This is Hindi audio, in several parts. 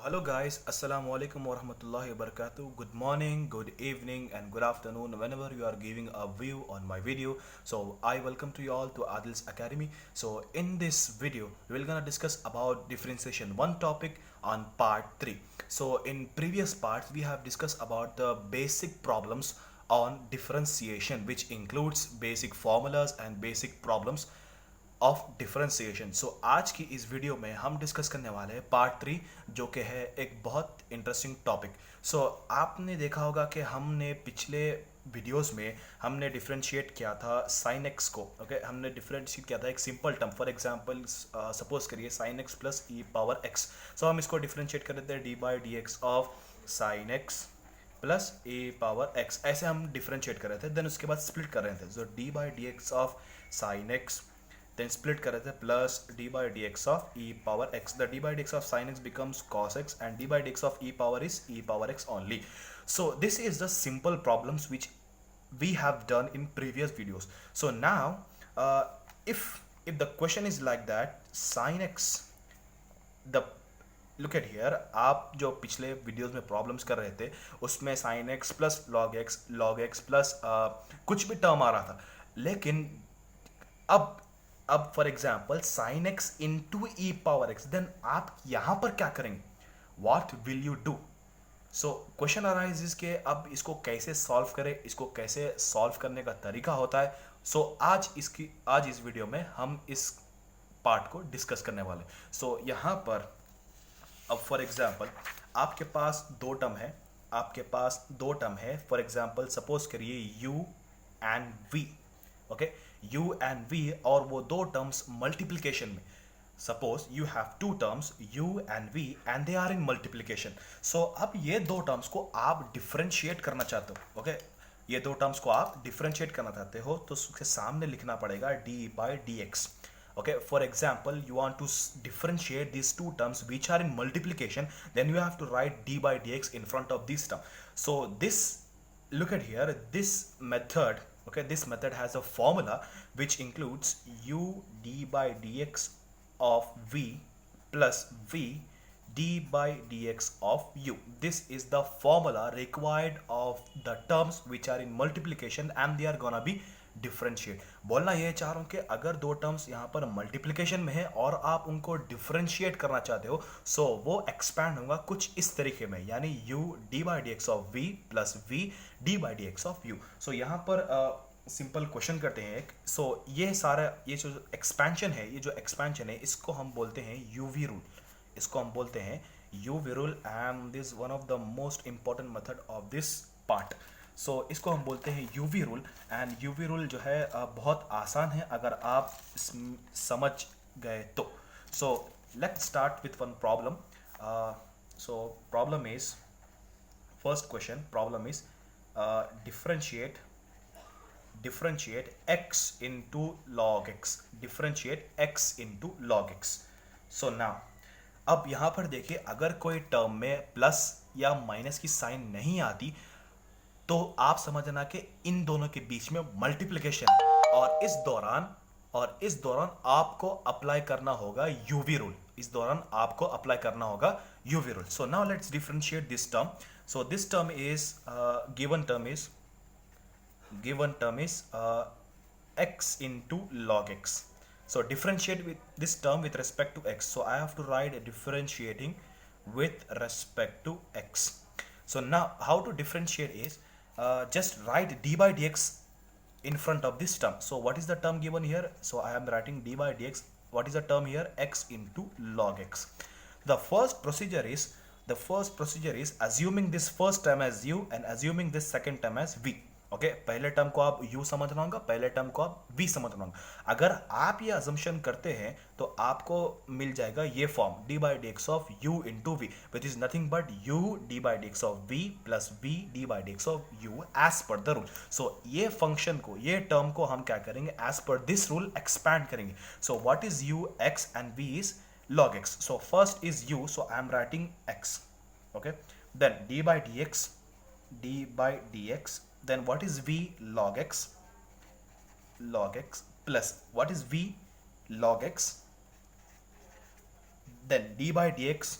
Hello guys, Assalamu alaikum wa rahmatullahi wa barakatuh. Good morning, good evening and good afternoon whenever you are giving a view on my video. So I welcome to you all to Adil's Academy. So in this video, we're gonna discuss about differentiation, one topic on part 3. So in previous parts, we have discussed about the basic problems on differentiation, which includes basic formulas and basic problems of differentiation. So आज की इस वीडियो में हम डिस्कस करने वाले हैं पार्ट 3, जो कि है एक बहुत इंटरेस्टिंग टॉपिक। सो आपने देखा होगा कि हमने पिछले वीडियोस में हमने डिफरेंशिएट किया था साइन एक्स को। ओके, हमने डिफरेंशिएट किया था एक simple term. For example suppose करिए साइन एक्स प्लस ई पावर एक्स। सो हम इसको डिफरेंशिएट कर देते हैं D by d x of sine x plus A power x. ऐसे हम डिफरेंशिएट कर रहे थे, देन उसके बाद स्प्लिट कर रहे थे। So d by d x of sine x, then split कर रहे थे plus d by dx of e power x. The d by dx of sin x becomes cos x and d by dx of e power is e power x only. So this is the simple problems which we have done in previous videos. So now if the question is like that, sin x, the look at here, आप जो पिछले वीडियोस में प्रॉब्लम्स कर रहे थे उसमें sin x plus log x plus कुछ भी टर्म आ रहा था, लेकिन अब for example sine x into e power x, then आप यहां पर क्या करेंगे? What will you do? So question arises के अब इसको कैसे सॉल्व करें, इसको कैसे सॉल्व करने का तरीका होता है। सो आज इस वीडियो में हम इस पार्ट को डिस्कस करने वाले। सो यहां पर अब फॉर एग्जाम्पल आपके पास दो टर्म है। फॉर एग्जाम्पल सपोज करिए u and v। Okay, u and v, और वो दो टर्म्स मल्टीप्लिकेशन में। Suppose you have two terms u and v and they are in multiplication. So अब ये दो टर्म्स को आप डिफरेंशिएट करना चाहते हो। ओके, ये दो टर्म्स को आप डिफरेंशिएट करना चाहते हो तो उसके सामने लिखना पड़ेगा d by d x. Okay, for example, you want to differentiate these two terms which are in multiplication, then you have to write d by dx in front of this term. So this, look at here, this method, okay, this method has a formula which includes u d by dx of v plus v d by dx of u. This is the formula required of the terms which are in multiplication and they are gonna be differentiate. बोलना ये चाह रहा हूं कि अगर दो टर्म्स यहां पर मल्टीप्लिकेशन में है और आप उनको डिफरेंशिएट करना चाहते हो, सो वो एक्सपैंड होगा कुछ इस तरीके में, यानी u d by d x of v plus v d by d x of u। सो यहां पर सिंपल क्वेश्चन करते हैं एक। सो ये जो एक्सपेंशन है इसको हम बोलते हैं यूवी रूल। इसको हम बोलते हैं UV rule and this one of the most important method of this part. So इसको हम बोलते हैं UV rule, and UV rule जो है बहुत आसान है अगर आप समझ गए तो। So let's start with one problem. So problem is, first question problem is differentiate x into log x, differentiate x into log x. So now अब यहां पर देखिए, अगर कोई टर्म में प्लस या माइनस की साइन नहीं आती तो आप समझना कि इन दोनों के बीच में मल्टीप्लिकेशन है, और इस दौरान आपको अप्लाई करना होगा UV rule. So now let's differentiate this term. So this term is given term is x into log x. So differentiate with this term with respect to x. So I have to write differentiating with respect to x. So now how to differentiate is just write d by dx in front of this term. So what is the term given here? So I am writing d by dx. What is the term here? X into log x. The first procedure is assuming this first term as u and assuming this second term as v. Okay, पहले टर्म को आप u समझना होगा, पहले टर्म को आप v समझना होगा। अगर आप ये अजम्पशन करते हैं तो आपको मिल जाएगा ये form d by d x of u into v, which is nothing but u d by d x of v plus v d by d x of u as per the rule. So ये फंक्शन को, ये टर्म को हम क्या करेंगे, as per this rule expand करेंगे। So what is u, x and v is log x. So first is u, so I am writing x. Okay, then d by dx. Then what is v? Log x plus what is v? Log x. Then d by dx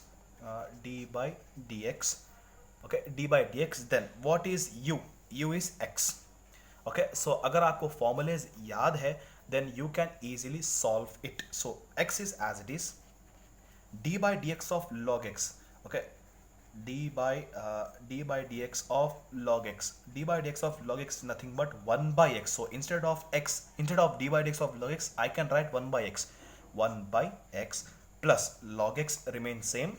d by dx. Okay, d by dx. Then what is u? U is x. Okay, so अगर आपको formulas याद है then you can easily solve it. So x is as it is, d by dx of log x. Okay, d by dx of log x. D by dx of log x is nothing but 1 by x. So instead of d by dx of log x, I can write 1 by x. 1 by x plus log x remains same.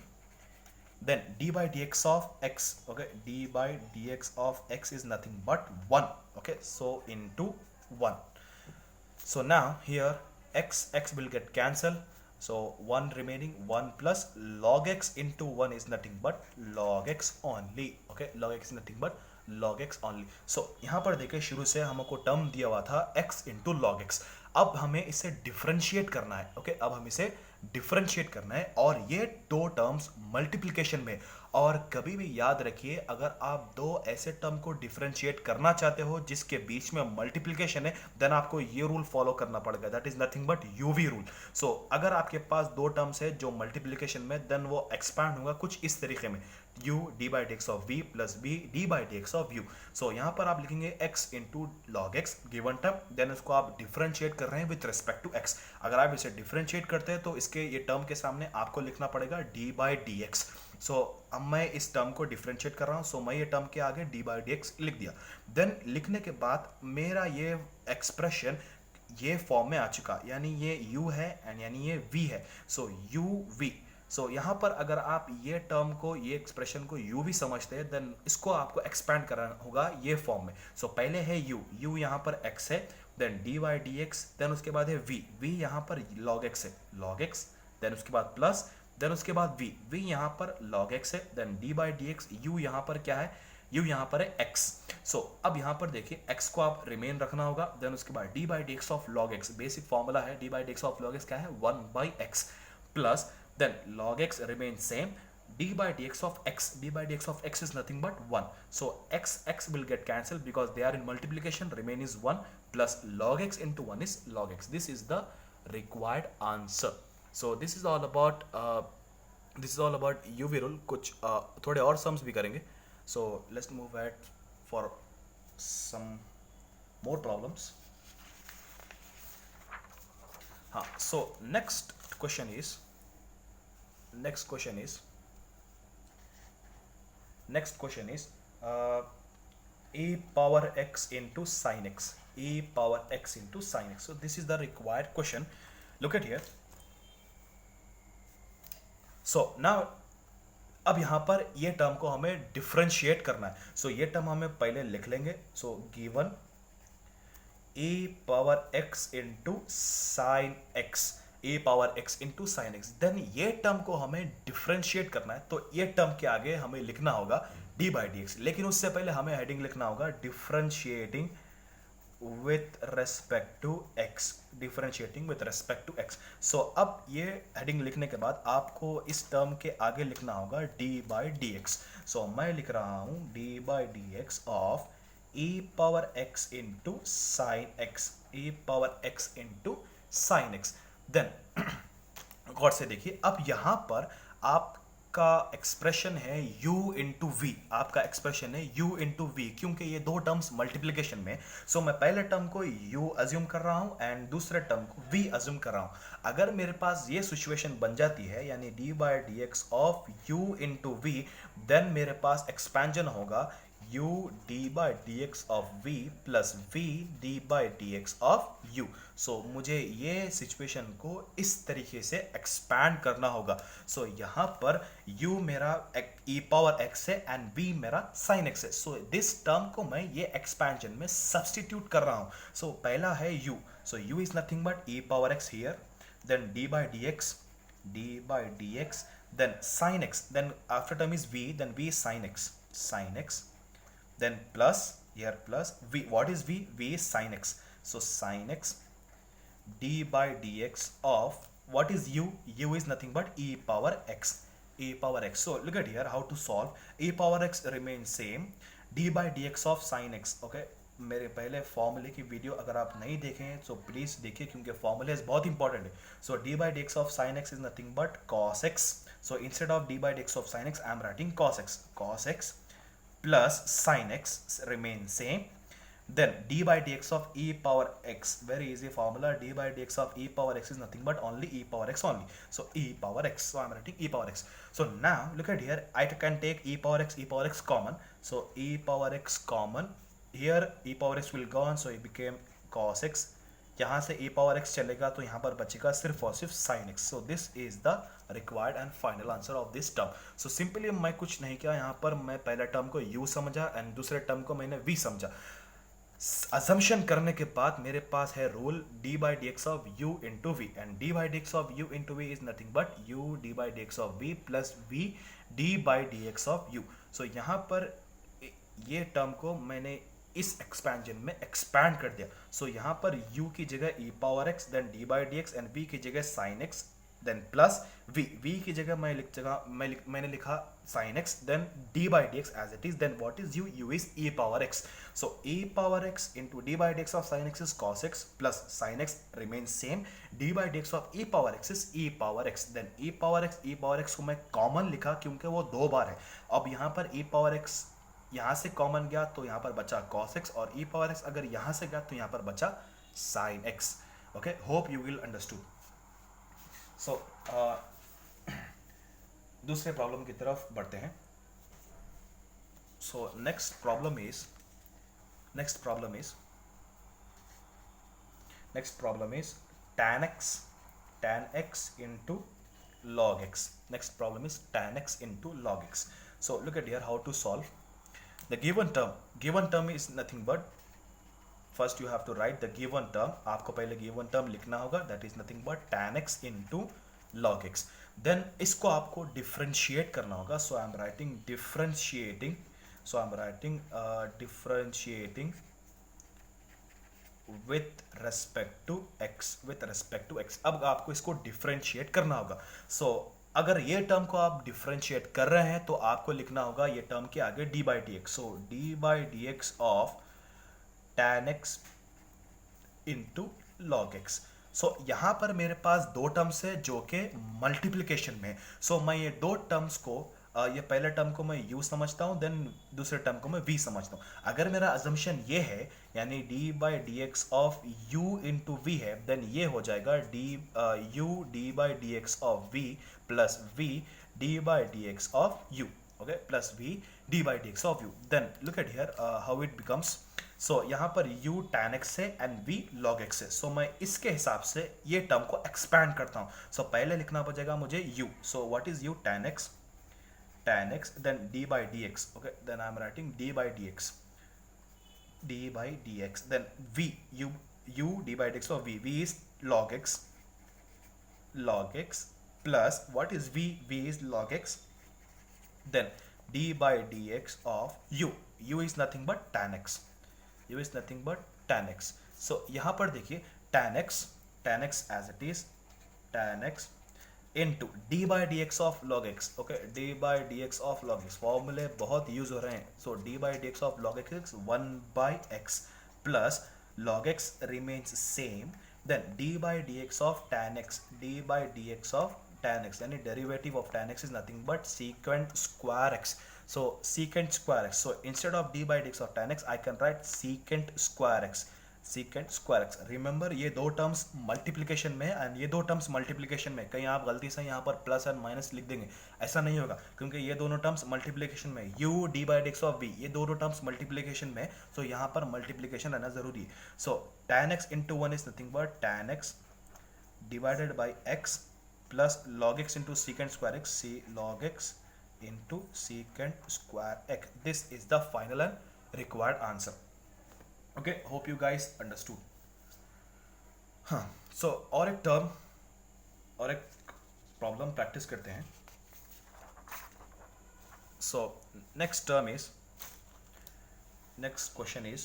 Then d by dx of x. Okay, d by dx of x is nothing but 1. Okay, so into 1. So now here x will get cancelled. So 1 remaining, 1 plus log x into 1 is nothing but log x only. Okay, log x is nothing but log x only. So यहाँ पर देखिए शुरू से हमको टर्म दिया हुआ था x into log x. अब हमें इसे डिफरेंशिएट करना है. ओके, अब हम इसे डिफरेंशिएट करना है और ये दो टर्म्स मल्टीप्लिकेशन में. और कभी भी याद रखिए, अगर आप दो ऐसे टर्म को डिफरेंशिएट करना चाहते हो जिसके बीच में मल्टीप्लिकेशन है, देन आपको ये रूल फॉलो करना पड़ेगा, that is nothing but UV rule. So अगर आपके पास दो टर्म्स है जो मल्टीप्लिकेशन में, देन वो एक्सपैंड होगा कुछ इस तरीके में, u d by dx of v plus b d by dx of u. सो यहाँ पर आप लिखेंगे x into log x given term, then उसको आप डिफरेंशिएट कर रहे हैं विथ रिस्पेक्ट टू x. अगर आप इसे डिफरेंशिएट करते हैं तो इसके ये टर्म के सामने आपको लिखना पड़ेगा d by dx. सो अब मैं इस टर्म को डिफरेंशिएट कर रहा हूँ, सो मैं ये टर्म के आगे d by dx लिख दिया. देन लिखने के बाद मेरा ये एक्सप्रेशन ये फॉर्म में आ चुका, यानी ये u है एंड यानी ये v है. सो uv. सो यहाँ पर अगर आप ये टर्म को, ये एक्सप्रेशन को u भी समझते हैं, देन इसको आपको एक्सपैंड करना होगा ये फॉर्म में. सो पहले है u यहाँ पर x है, देन dy dx, देन उसके बाद है v यहाँ पर log x है, log x, देन उसके बाद प्लस, देन उसके बाद v यहाँ पर log x है, then d by dx, u यहाँ पर क्या है, u यहाँ पर है x. सो अब यहाँ पर देखिए x को आप रिमेन रखना होगा, देन उसके बाद d by dx of log x, basic formula है d by dx of log x क्या है, 1 by x plus, then log x remains same, d by dx of x is nothing but 1. So x will get cancelled because they are in multiplication, remain is 1 plus log x into 1 is log x. This is the required answer. So this is all about UV rule. कुछ थोड़े और sums भी करेंगे. So let's move ahead for some more problems. हाँ, so next question is e power x into sin x. E power x into sin x. So this is the required question. Look at here. So now अब यहाँ पर ये टर्म को हमें डिफरेंशिएट करना है. सो ये टर्म हमें पहले लिख लेंगे. So given e power x into sin x, e power x into sin x. Then ये टर्म को हमें डिफरेंशिएट करना है, तो ये टर्म के आगे हमें लिखना होगा d by dx. लेकिन उससे पहले हमें हेडिंग लिखना होगा differentiating with respect to x. Differentiating with respect to x. So अब ये हेडिंग लिखने के बाद आपको इस टर्म के आगे लिखना होगा d by dx. सो मैं लिख रहा हूं d by dx of e power x into sin x, e power x into sin x. Then गौर से देखिए, अब यहां पर आपका एक्सप्रेशन है u इंटू वी. आपका एक्सप्रेशन है u इंटू वी, क्योंकि ये दो टर्म्स मल्टीप्लिकेशन में. सो मैं पहले टर्म को u अज्यूम कर रहा हूं एंड दूसरे टर्म को v अज्यूम कर रहा हूं. अगर मेरे पास ये सिचुएशन बन जाती है, यानी d by dx of u into v, then मेरे पास एक्सपेंशन होगा u d by dx of v plus v d by dx of u. सो मुझे ये सिचुएशन को इस तरीके से एक्सपैंड करना होगा. सो यहाँ पर u मेरा e पावर x है एंड v मेरा sin x है. सो दिस टर्म को मैं ये एक्सपेंशन में सब्स्टिट्यूट कर रहा हूँ. सो पहला है u. So u is nothing but e power x here, then d by dx, then sin x, then after term is v, then v is sin x, then plus here plus v. What is v? V is sin x. So sin x d by dx of what is u? U is nothing but e power x. E power x. So look at here how to solve. E power x remains same. D by dx of sin x. Okay. मेरे पहले फॉर्मूले की वीडियो अगर आप नहीं देखें तो प्लीज देखिए, क्योंकि फॉर्मूले बहुत इंपॉर्टेंट है. सो d by dx of sin x is nothing but cos x. So instead of d by dx of sin x, I am writing cos x. Cos x plus sin x remain same. Then d by dx of e power x, very easy formula. D by dx of e power x is nothing but only e power x only. So e power x. So I'm writing e power x. So now look at here. I can take e power x common. So e power x common. Here e power x will go on. So it became cos x. यहाँ से e power x चलेगा तो यहाँ पर बचेगा सिर्फ और सिर्फ sin x. So this is the required and final answer of this term. So simply मैं कुछ नहीं किया, यहाँ पर मैं पहला टर्म को u समझा एंड दूसरे टर्म को मैंने v समझा. असम्पशन करने के बाद मेरे पास है rule d by dx of u into v, and d by dx of u into v is nothing but u d by dx of v plus v d by dx of u. So यहाँ पर ये टर्म को मैंने इस एक्सपेंशन में एक्सपैंड कर दिया. सो यहाँ पर u की जगह e power x, then d by dx, and v की जगह sin x, then plus v की जगह मैंने लिखा sin x, then d by dx as it is. Then what is u is e power x. So e power x into d by dx of sin x is cos x plus sin x remains same. d by dx of e power x is e power x. Then e power x को मैं कॉमन लिखा क्योंकि वो दो बार है. अब यहाँ पर e power x यहाँ से कॉमन गया तो यहाँ पर बचा cos x, और e power x अगर यहाँ से गया तो यहाँ पर बचा sin x. Okay, hope you will understood. So दूसरे प्रॉब्लम की तरफ बढ़ते हैं. So next problem is tan x into log x. Next problem is tan x into log x. So look at here how to solve. The given term is nothing but, first you have to write the given term. आपको पहले given term लिखना होगा, that is nothing but tan x into log x. Then इसको आपको differentiate करना होगा. So I am writing differentiating. So I am writing differentiating with respect to x. अब आपको इसको differentiate करना होगा. So अगर ये टर्म को आप डिफरेंशिएट कर रहे हैं तो आपको लिखना होगा ये टर्म के आगे d by dx. So d by dx of tan x into log x. सो यहाँ पर मेरे पास दो टर्म्स है जो कि मल्टीप्लिकेशन में. सो मैं ये दो टर्म्स को ये पहले टर्म को मैं u समझता हूँ, देन दूसरे टर्म को मैं v समझता हूँ. अगर मेरा अजम्पशन ये है यानी d by dx of u into v है, देन ये हो जाएगा u d by dx of v plus v d by dx of u. Okay, plus v d by dx of u. Then look at here how it becomes. So यहाँ पर u tan x है एंड v log x है. सो मैं इसके हिसाब से ये टर्म को एक्सपैंड करता हूँ. सो पहले लिखना पड़ेगा मुझे u. So what is u? tan x, then d by dx. Okay, then I am writing d by dx, then v u d by dx of v is log x plus what is v is log x, then d by dx of u is nothing but tan x. So यहाँ पर देखिए tan x as it is, tan x into d by dx of log x. Okay, d by dx of log x फॉर्मूले बहुत यूज हो रहे हैं. So d by dx of log x is 1 by x plus log x remains same, then d by dx of tan x, यानी derivative of tan x is nothing but secant square x. So secant square x. So instead of d by dx of tan x I can write secant square x. Remember ये दो टर्म्स मल्टीप्लिकेशन में एंड ये दो टर्म्स मल्टीप्लिकेशन में. कहीं आप गलती से यहाँ पर प्लस एंड माइनस लिख देंगे, ऐसा नहीं होगा क्योंकि ये दोनों टर्म्स मल्टीप्लिकेशन में. u d by dx of v, ये दोनों टर्म्स मल्टीप्लिकेशन में. सो यहाँ पर मल्टीप्लिकेशन रहना जरूरी है. सो tan x into 1 is nothing but tan x divided by x plus log x into secant square x, log x into secant square x. This is the final and required answer. Okay, hope you guys understood. हाँ, so और एक प्रॉब्लम प्रैक्टिस करते हैं. So next question is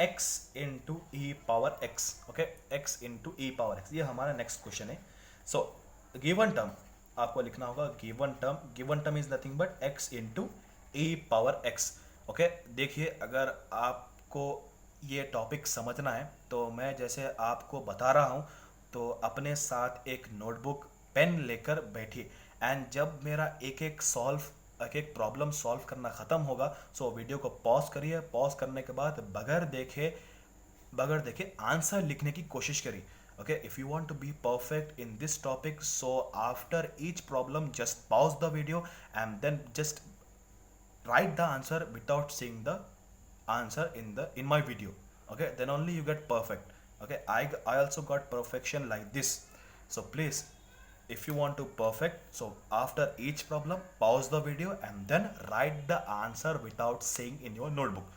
x into e power x. Okay, x into e power x, ये हमारा नेक्स्ट क्वेश्चन है. So गिवन टर्म आपको लिखना होगा. Given term is nothing but x into e power x. Okay, देखिए अगर आपको ये टॉपिक समझना है तो मैं जैसे आपको बता रहा हूँ तो अपने साथ एक नोटबुक, पेन लेकर बैठिए एंड जब मेरा एक एक प्रॉब्लम सॉल्व करना ख़त्म होगा, सो वीडियो को पॉज करिए। पॉज करने के बाद बगैर देखे आंसर लिखने की कोशिश करिए। Okay, if you want to be perfect in this topic, so after each problem just pause the video and then just write the answer without seeing the answer in my video. Okay, then only you get perfect. Okay, I also got perfection like this. So please, if you want to perfect, so after each problem pause the video and then write the answer without seeing in your notebook.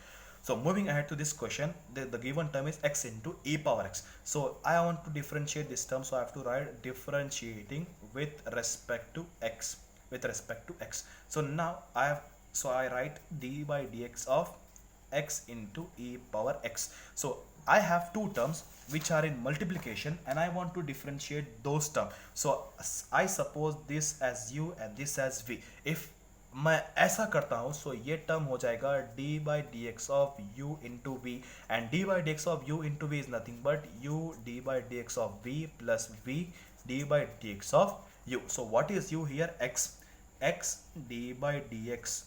So moving ahead to this question, the given term is x into e power x. So I want to differentiate this term, so I have to write differentiating with respect to x, so now I write d by dx of x into e power x. So I have two terms which are in multiplication and I want to differentiate those terms. So I suppose this as u and this as v. If मैं ऐसा करता हूँ, सो ये टर्म हो जाएगा d by dx of u into v, and d by dx of u into v is nothing but u d by dx of v plus v d by dx of u. So what is u here? X d by dx,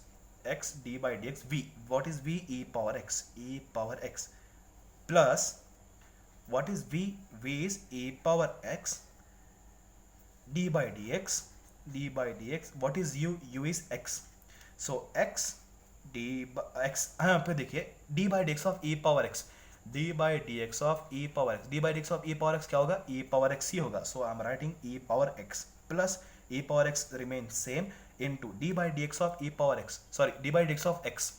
x d by dx v. What is v? E power x plus what is v? V is e power x d by dx. What is u? U is x. So x d by x, यहाँ पे देखिए d by dx of e power x, d by dx of e power x, d by dx of e power x क्या होगा? e power x ही होगा. So I'm writing e power x plus e power x remains same into d by dx of e power x, sorry d by dx of x,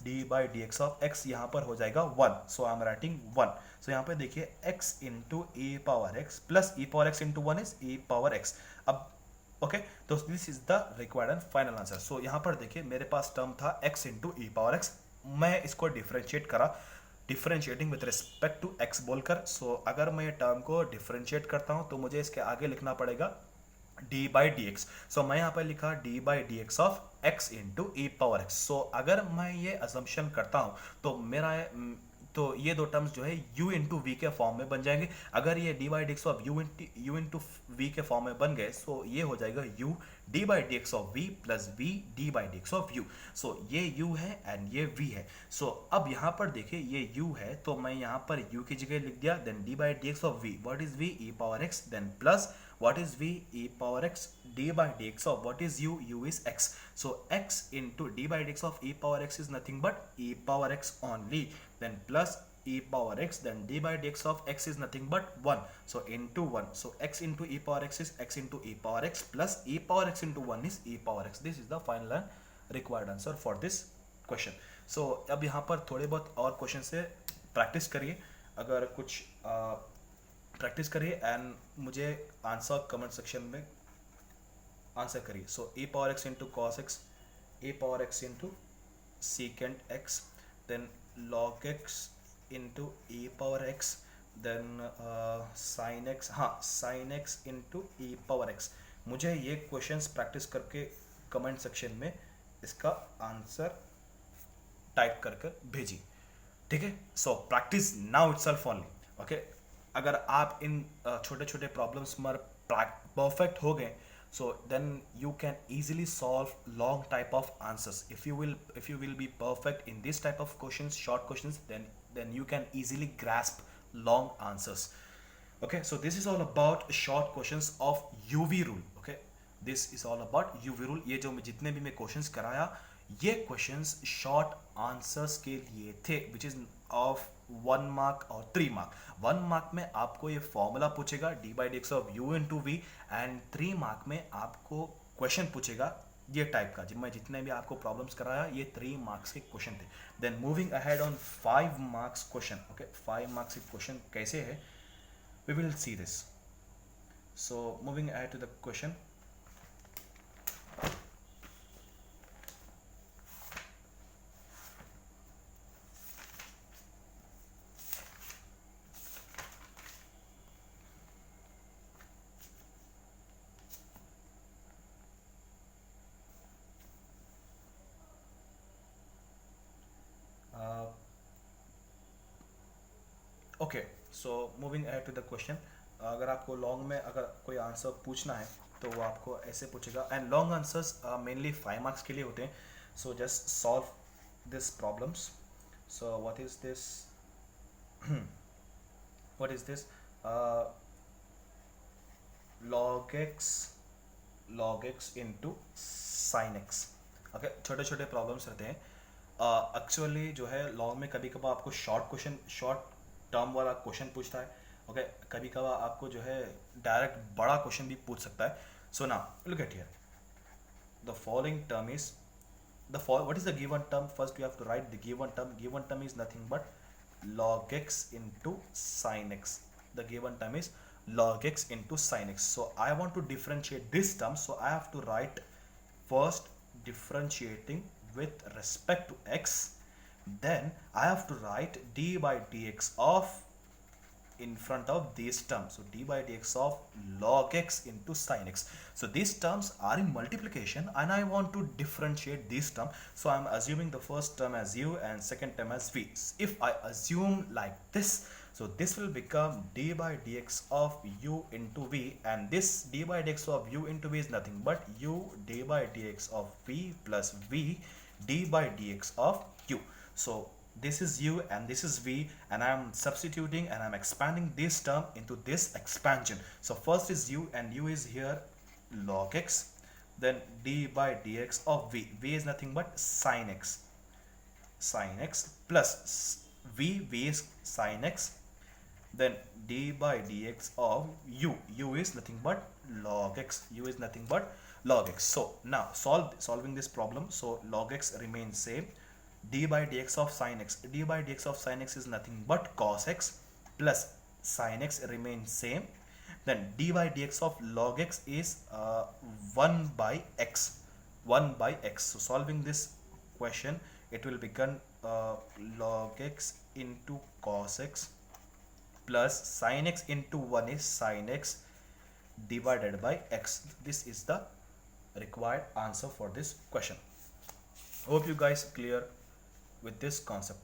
d by dx of x यहाँ पर हो जाएगा 1. So I'm writing 1. So यहाँ पे देखिए x into e power x plus e power x into 1 is e power x. अब ओके, तो this is the required and final answer. So यहाँ पर देखिए मेरे पास टर्म था x into e power x. मैं इसको डिफ्रेंशिएट करा, differentiating with respect to x बोलकर. सो अगर मैं ये टर्म को डिफ्रेंशिएट करता हूँ तो मुझे इसके आगे लिखना पड़ेगा d by d x. So मैं यहाँ पर लिखा d by d x of x into e power x. So अगर मैं ये असम्पशन करता हूँ तो ये दो टर्म्स जो है u इंटू वी के फॉर्म में बन जाएंगे. अगर ये d by d x of u into v के फॉर्म में बन गए, सो ये हो जाएगा u d by d x of v plus v d by d x of u. So ये u है एंड ये v है. सो अब यहाँ पर देखिए ये u है तो मैं यहाँ पर u की जगह लिख दिया, then d by d x of v. What is v? e power x. Then plus what is v? e power x d by dx of what is u? U is x. So x into d by dx of e power x is nothing but e power x only. Then plus e power x, then d by dx of x is nothing but 1. So into 1. So x into e power x is x into e power x plus e power x into 1 is e power x. This is the final and required answer for this question. So अब यहाँ पर थोड़े बहुत और क्वेश्चन से प्रैक्टिस करिए. अगर कुछ प्रैक्टिस करिए एंड मुझे आंसर कमेंट सेक्शन में आंसर करिए. So e power x into cos x, e power x into secant x, then log x into e power x, then sine x, हाँ sine x into e power x. मुझे ये क्वेश्चंस प्रैक्टिस करके कमेंट सेक्शन में इसका आंसर टाइप कर भेजिए. ठीक है. So practice now itself only. Okay, अगर आप इन छोटे छोटे प्रॉब्लम्स में परफेक्ट हो गए, so then you can easily solve long type of answers. If you will be perfect in this type of questions, short questions, then you can easily grasp long answers. Okay, so this is all about short questions of UV rule. Okay, this is all about UV rule. ये जो जितने भी मैं questions कराया, ये questions short answers के लिए थे, which is of 1 मार्क और 3 मार्क. 1 मार्क में आपको ये फॉर्मूला पूछेगा d by d x of u into v, and 3 mark में आपको क्वेश्चन पूछेगा ये टाइप का. मैं जितने भी आपको प्रॉब्लम्स कराया ये 3 मार्क्स के क्वेश्चन थे. Then moving ahead on 5 marks question. Okay, 5 marks के क्वेश्चन कैसे है, we will see this. So moving ahead to the question. Okay, so moving ahead to the question. अगर आपको लॉन्ग में अगर कोई आंसर पूछना है तो वो आपको ऐसे पूछेगा and long answers mainly 5 marks के लिए होते हैं. So just solve this problems. So what is this what is this log x into sin x. Okay छोटे छोटे प्रॉब्लम्स रहते हैं. एक्चुअली जो है लॉग में कभी कभार आपको शॉर्ट टर्म वाला क्वेश्चन पूछता है. ओके कभी कभार आपको जो है डायरेक्ट बड़ा क्वेश्चन भी पूछ सकता है. So now look at here the following term is what is the given term. First you have to write the given term. Given term is nothing but log x into sin x. The given term is log x into sin x. So I want to differentiate this term, so I have to write first differentiating with respect to x, then I have to write d by dx of in front of these terms. So d by dx of log x into sin x. So these terms are in multiplication and I want to differentiate these terms. So I'm assuming the first term as u and second term as v. If I assume like this, so this will become d by dx of u into v, and this d by dx of u into v is nothing but u d by dx of v plus v d by dx of u. So this is u and this is v, and I'm substituting and I'm expanding this term into this expansion. So first is u and u is here log x, then d by dx of v. V is nothing but sin x plus v is sin x, then d by dx of u is nothing but log x. So now solving this problem. So log x remains same. D by dx of sin x. D by dx of sin x is nothing but cos x plus sin x remains same. Then d by dx of log x is 1 by x. So solving this question, it will become log x into cos x plus sin x into 1 is sin x divided by x. This is the required answer for this question. Hope you guys clear with this concept.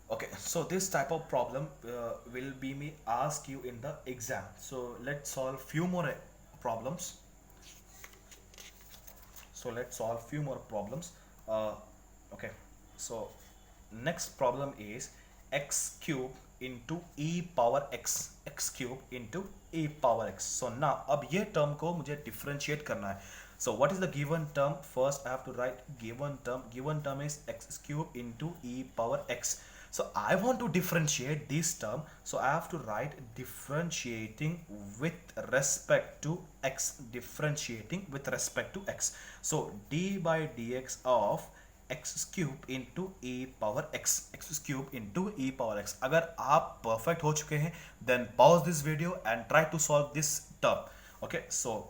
Okay, so this type of problem will be me ask you in the exam. So let's solve few more problems. Okay, so next problem is x cube into e power x. So now अब ये term को मुझे differentiate करना है. So what is the given term? First I have to write given term is x cube into e power x. So I want to differentiate this term, so I have to write differentiating with respect to x. So d by dx of x cube into e power x. अगर आप perfect हो चुके हैं, then pause this video and try to solve this term. Okay, so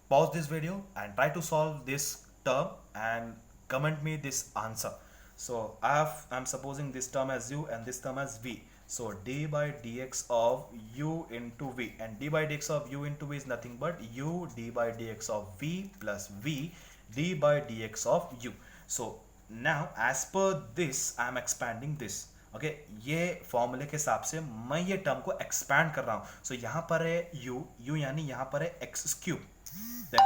pause this video and try to solve this term and comment me this answer. So I'm supposing this term as u and this term as v. So d by dx of u into v, and d by dx of u into v is nothing but u d by dx of v plus v d by dx of u. So now as per this I am expanding this. Okay ये फॉर्मूले के हिसाब से मैं ये टर्म को एक्सपैंड कर रहा हूँ. सो यहाँ पर है u यानी यहाँ पर है x cube, then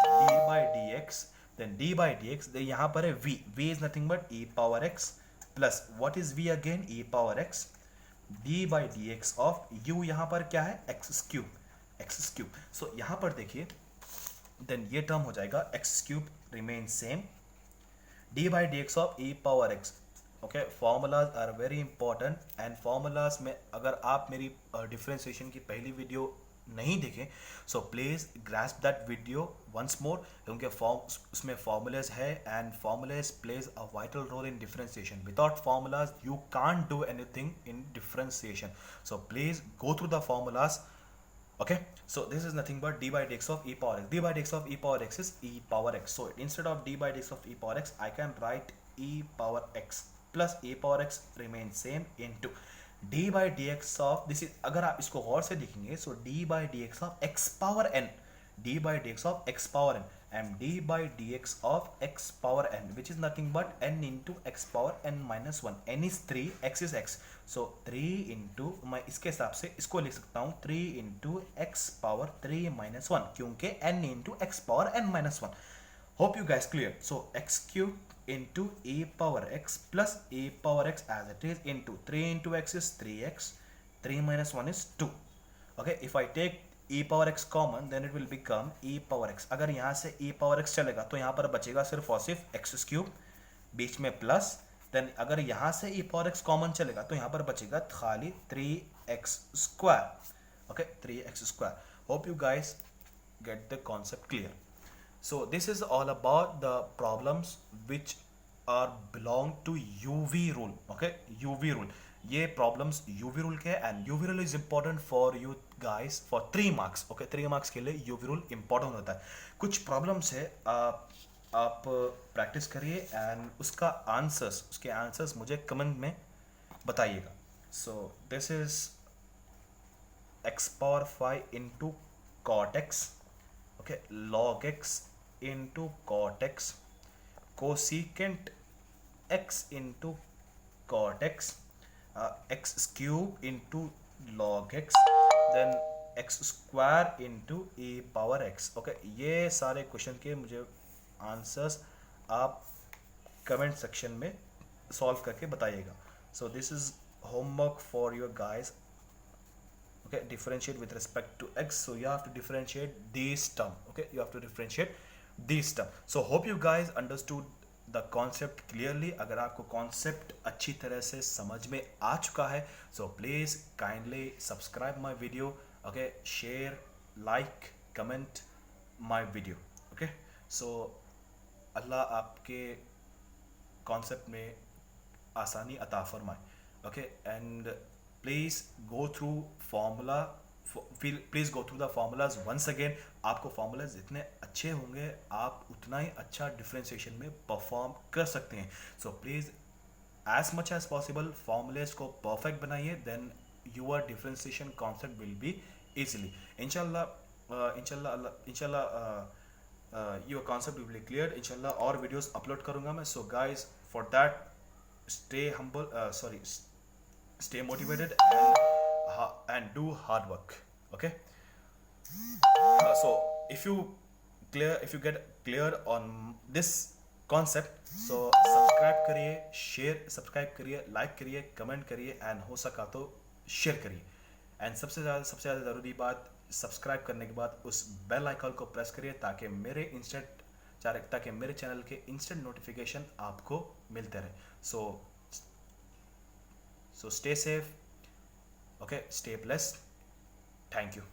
d by dx, then यहाँ पर है v is nothing but e power x plus what is v again, e power x, d by dx of u यहाँ पर क्या है, x cube. So यहाँ पर देखिए, then ये टर्म हो जाएगा x cube remains same, d by dx of e power x. Okay formulas are very important, and formulas में अगर आप मेरी डिफरेंशिएशन की पहली वीडियो नहीं देखें, so please grasp that video once more, क्योंकि उसमें फॉर्मूलाज है and formulas plays a vital role in differentiation. Without formulas you can't do anything in differentiation. So please go through the formulas. Okay, so this is nothing but d by dx of e power x. D by dx of e power x is e power x. So instead of d by dx of e power x, I can write e power x plus e power x remains same into d by dx of this is, अगर आप इसको गौर से देखेंगे, so d by dx of x power n, d by dx of x power n. md by dx of x power n, which is nothing but n into x power n minus 1. n is 3, x is x, so 3 into, मैं इसके हिसाब से इसको लिख सकता हूँ 3 into x power 3 minus 1, क्योंकि n into x power n minus 1. Hope you guys clear. So x cube into a power x plus a power x as it is into 3 into x is 3x, 3 minus 1 is 2. Okay, if I take e power x common then it will become e power x. अगर यहाँ से e power x चलेगा तो यहाँ पर बचेगा सिर्फ और सिर्फ x क्यूब, बीच में प्लस, देन अगर यहाँ से e power x कॉमन चलेगा तो यहाँ पर बचेगा खाली 3x square. Okay, 3x square. Hope you guys get the concept clear. So this is all about the problems which are belong to UV rule. Okay, UV rule. ये प्रॉब्लम्स यूवी रूल के हैं and UV rule is important for you guys for 3 marks. Okay, 3 marks के लिए यूवी रूल इंपॉर्टेंट होता है. कुछ प्रॉब्लम्स है, आप प्रैक्टिस करिए एंड उसके आंसर्स मुझे कमेंट में बताइएगा. So this is x power 5 into cot x, okay, log x into cot x, cosecant x into cot x, x cube into log x, then x square into e power x. Okay, ये सारे क्वेश्चन के मुझे आंसर्स आप कमेंट सेक्शन में सॉल्व करके बताइएगा. So this is homework for your guys. Okay, differentiate with respect to x, so you have to differentiate these term. Okay, you have to differentiate these term. So hope you guys understood the concept clearly. अगर आपको कॉन्सेप्ट अच्छी तरह से समझ में आ चुका है so please kindly subscribe my video. Okay, share, like, comment my video. Okay, so Allah आपके कॉन्सेप्ट में आसानी अता फरमाए. Okay, and please go through formula, please go through the formulas once again. आपको फार्मूलाज जितने अच्छे होंगे आप उतना ही अच्छा डिफ्रेंशिएशन में परफॉर्म कर सकते हैं. So please as much as possible formulas को परफेक्ट बनाइए, then your differentiation concept will be easily. इंशाल्लाह your concept will be clear. इंशाल्लाह और वीडियोस अपलोड करूँगा मैं. So guys, for that stay motivated and do hard work. Okay, so if you get clear on this concept, so subscribe करिए, सब्सक्राइब करिए, लाइक करिए, कमेंट करिए एंड हो सका तो शेयर करिए. एंड सबसे ज़्यादा ज़रूरी बात, सब्सक्राइब करने के बाद उस बेल आइकन को प्रेस करिए ताकि मेरे चैनल के इंस्टेंट नोटिफिकेशन आपको मिलते रहे. So stay safe. Okay, stay blessed. Thank you.